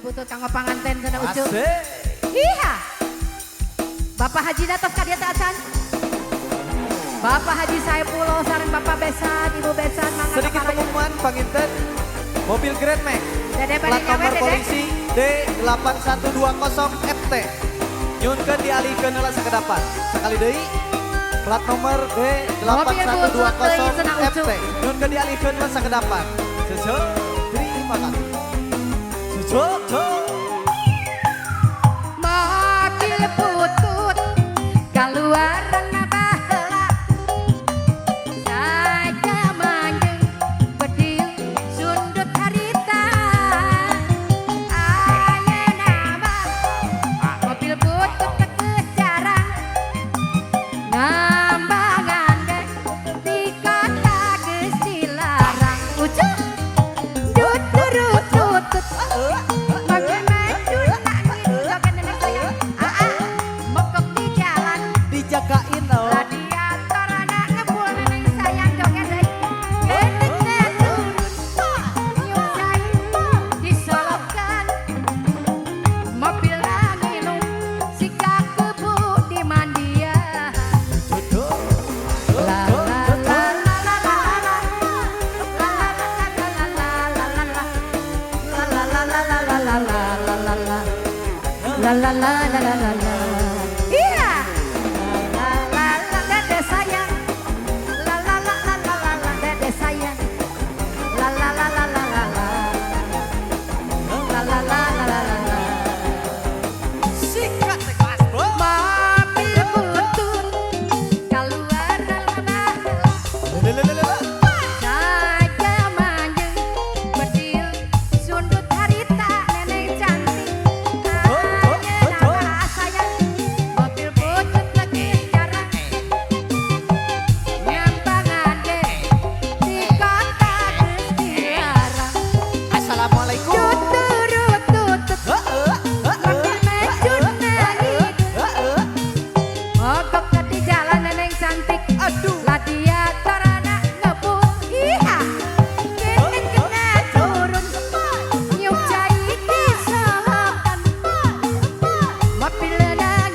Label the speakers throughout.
Speaker 1: butut kanggo panganten sana ucuk.
Speaker 2: Asik.
Speaker 1: Iya. Bapak Haji Datos kadia taacan. Bapak Haji Saifullah sareng Bapak Besan, Ibu Besan mangga
Speaker 2: Sedikit pengumuman panginten mobil Grand Max
Speaker 1: Dede
Speaker 2: plat
Speaker 1: balik
Speaker 2: nomor
Speaker 1: Dede.
Speaker 2: polisi D8120 FT nyunkeun dialihkeun heula sakedapan sekali deui plat nomor D8120 FT nyunkeun dialihkeun heula sakedapan sujud terima kasih sujud
Speaker 1: Mobil putut keluar baheula saja manjing bedil sundut harita ayeuna mah mobil putut keus jarang ngambangan deh di kota geus dilarang ucuk dudurut tutut
Speaker 2: dijagain loh
Speaker 1: radiator anak ngebul neneng sayang joget gedeg turun nyusai disolokan mobil nginum siga kebu di mandia la la la la la la la la la la iya la la la dede sayang la la la la la la la dede sayang la la la la la la la la la la la la la
Speaker 2: sikat kelas bro
Speaker 1: mobil butut keluar baheula saja manjing bedil sundut harita neneng cantik ayeuna sayang mobil butut lagi jarang nyambangan ge di kota geus dilarang
Speaker 2: assalamualaikum
Speaker 1: tuturut tutut mobil mejun nangis mogok di jalan neneng cantik
Speaker 2: aduh
Speaker 1: radiator anak ngebul iya gini kena turun nyuk jahit di solokan mobil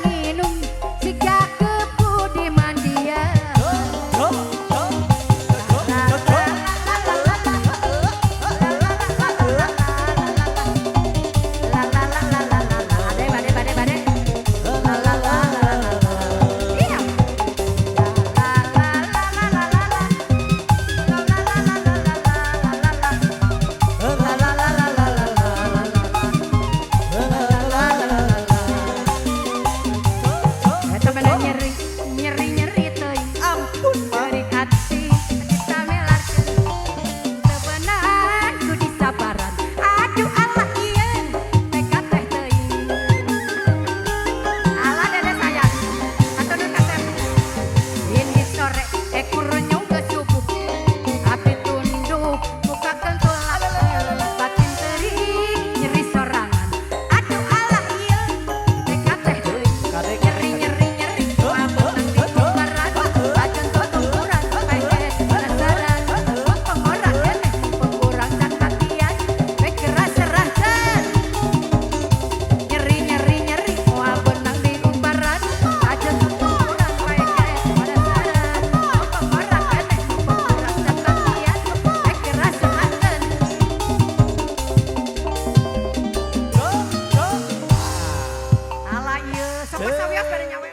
Speaker 1: nginum siga kebu di mandia la la la la la la la la la la la ade bade bade bade la la la la la iya la la la la la la la eta bener nyeri nyeri nyeri teuing
Speaker 2: ampun
Speaker 1: dari hati kita melarkeun sebenarnya ku disabaran aduh Allah ieun teka teh teuing Allah dede sayang atur kasep ini sore kurnyong ke subuh api tunduk muka kentul batin teuing nyeri sorangan aduh Allah ieun teka teh teuing
Speaker 2: kadek
Speaker 1: nyeri nyeri nyeri mabuk nang di kumparan badan tuturan pengen penasaran pengorak keneh pengurang dan hatian keras serahkan nyeri nyeri nyeri mabuk nang di kumparan badan tuturan pengen penasaran pengorak keneh pengurang dan hatian keras serahkan ala ieu sok sawios pada nyawa